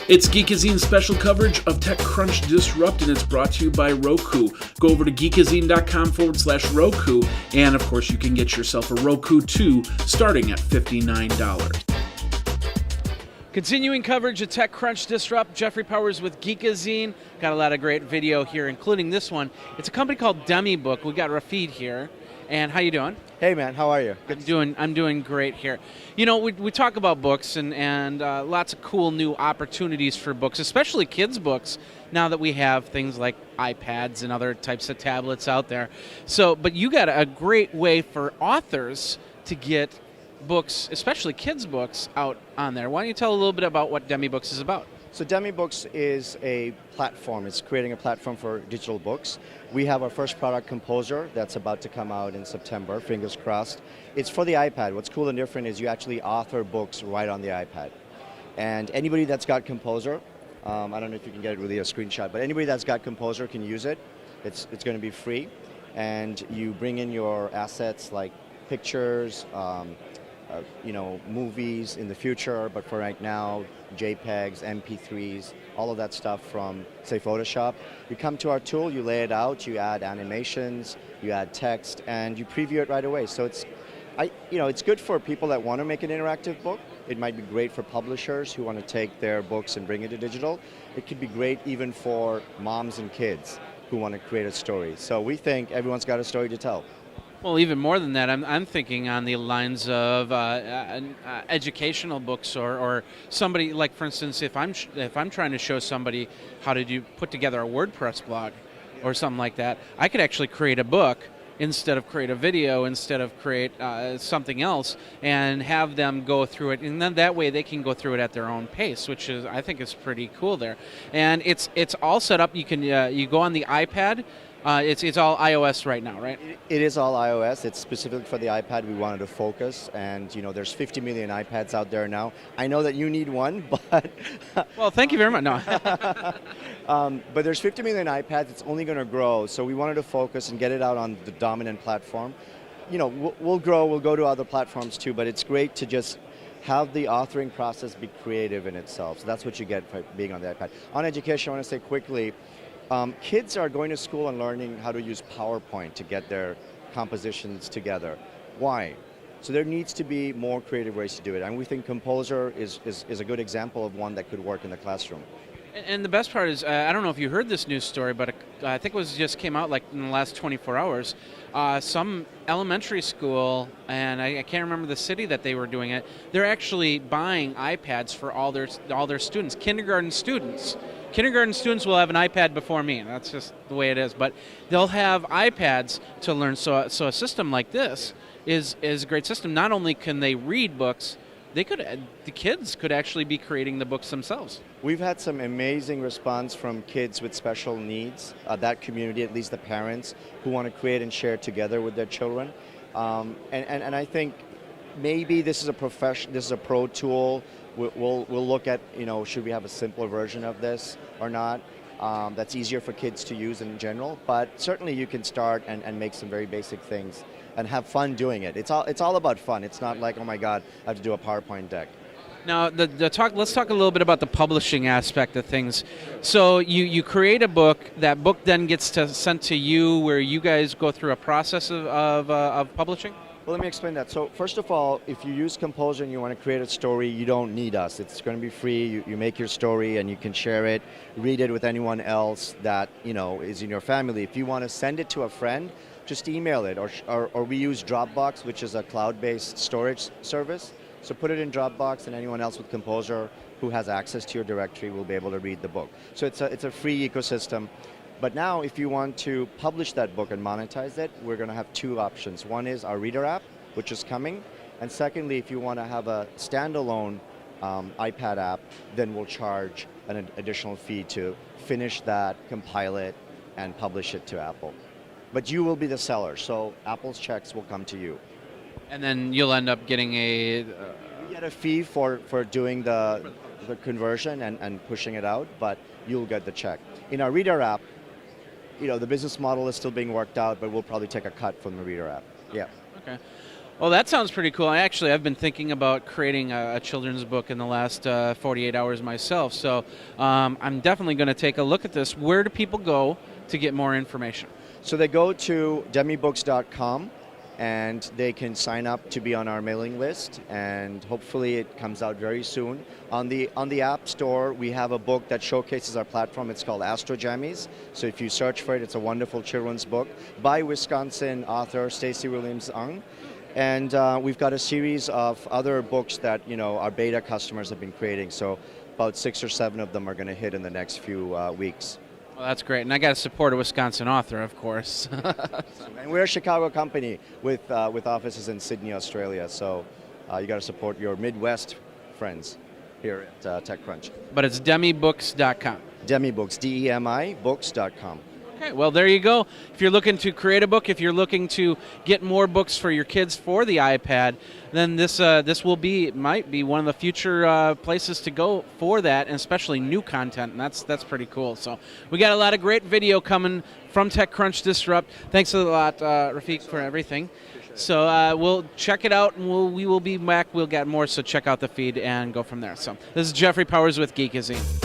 It's Geekazine's special coverage of TechCrunch Disrupt, and it's brought to you by Roku. Go over to geekazine.com/Roku, and of course you can get yourself a Roku 2 starting at $59. Continuing coverage of TechCrunch Disrupt, Jeffrey Powers with Geekazine. Got a lot of great video here, including this one. It's a company called Demibooks. We got Rafid here. And how you doing? Hey man, how are you? I'm doing great here. You know, we talk about books and lots of cool new opportunities for books, especially kids' books, now that we have things like iPads and other types of tablets out there. So, but you got a great way for authors to get books, especially kids' books, out on there. Why don't you tell a little bit about what Demibooks is about? So Demibooks is a platform. It's creating a platform for digital books. We have our first product, Composure, that's about to come out in September, fingers crossed. It's for the iPad. What's cool and different is you actually author books right on the iPad. And anybody that's got Composure, I don't know if you can get really a screenshot, but anybody that's got Composure can use it. It's going to be free. And you bring in your assets like pictures, movies in the future, but for right now, JPEGs, MP3s, all of that stuff from, say, Photoshop. You come to our tool, you lay it out, you add animations, you add text, and you preview it right away. So it's good for people that want to make an interactive book. It might be great for publishers who want to take their books and bring it to digital. It could be great even for moms and kids who want to create a story. So we think everyone's got a story to tell. Well, even more than that, I'm thinking on the lines of educational books, or somebody like, for instance, if I'm trying to show somebody how to put together a WordPress blog or something like that, I could actually create a book instead of create a video, instead of create something else, and have them go through it, and then that way they can go through it at their own pace, which is, I think, is pretty cool there. And it's all set up. You can you go on the iPad. It's all iOS right now, right? It is all iOS. It's specific for the iPad. We wanted to focus, and there's 50 million iPads out there now. I know that you need one, but well, thank you very much. No, but there's 50 million iPads. It's only going to grow, so we wanted to focus and get it out on the dominant platform. We'll grow. We'll go to other platforms too, but it's great to just have the authoring process be creative in itself. So that's what you get for being on the iPad. On education, I want to say quickly. Kids are going to school and learning how to use PowerPoint to get their compositions together. Why? So there needs to be more creative ways to do it, and we think Composure is a good example of one that could work in the classroom. And the best part is, I don't know if you heard this news story, but I think it just came out like in the last 24 hours. Some elementary school, and I can't remember the city that they were doing it, they're actually buying iPads for all their students, kindergarten students. Kindergarten students will have an iPad before me. That's just the way it is. But they'll have iPads to learn. So a system like this is a great system. Not only can they read books, the kids could actually be creating the books themselves. We've had some amazing response from kids with special needs, that community, at least the parents, who want to create and share together with their children. And I think maybe this is a pro tool. We'll look at, should we have a simpler version of this or not? That's easier for kids to use in general, but certainly you can start and make some very basic things and have fun doing it. It's all about fun. It's not like, oh my God, I have to do a PowerPoint deck. Now, let's talk a little bit about the publishing aspect of things. So you create a book. That book then gets sent to you, where you guys go through a process of publishing? Well, let me explain that. So first of all, if you use Composure and you want to create a story, you don't need us. It's going to be free. You make your story and you can share it, read it with anyone else that is in your family. If you want to send it to a friend, just email it, or we use Dropbox, which is a cloud-based storage service. So put it in Dropbox, and anyone else with Composure who has access to your directory will be able to read the book. So it's a free ecosystem. But now, if you want to publish that book and monetize it, we're going to have two options. One is our Reader app, which is coming. And secondly, if you want to have a standalone iPad app, then we'll charge an additional fee to finish that, compile it, and publish it to Apple. But you will be the seller, so Apple's checks will come to you. And then you'll end up getting You get a fee for doing the conversion and pushing it out, but you'll get the check. In our Reader app, the business model is still being worked out, but we'll probably take a cut from the Reader app. Yeah. Okay. Oh, that sounds pretty cool. I've been thinking about creating a children's book in the last 48 hours myself, so I'm definitely going to take a look at this. Where do people go to get more information? So they go to demibooks.com and they can sign up to be on our mailing list, and hopefully it comes out very soon. On the App Store, we have a book that showcases our platform. It's called Astro Jammies. So if you search for it, it's a wonderful children's book by Wisconsin author Stacy Williams-Ung. And we've got a series of other books that our beta customers have been creating. So about 6 or 7 of them are going to hit in the next few weeks. Well, that's great, and I got to support a Wisconsin author, of course. And we're a Chicago company with offices in Sydney, Australia. So you got to support your Midwest friends here at TechCrunch. But it's demibooks.com. Demibooks, DEMI, books.com. Okay, well, there you go. If you're looking to create a book, if you're looking to get more books for your kids for the iPad, then this might be one of the future places to go for that, and especially new content, and that's pretty cool. So we got a lot of great video coming from TechCrunch Disrupt. Thanks a lot, Rafiq, for everything. So we'll check it out, and we will be back. We'll get more, so check out the feed and go from there. So this is Jeffrey Powers with Geekazine.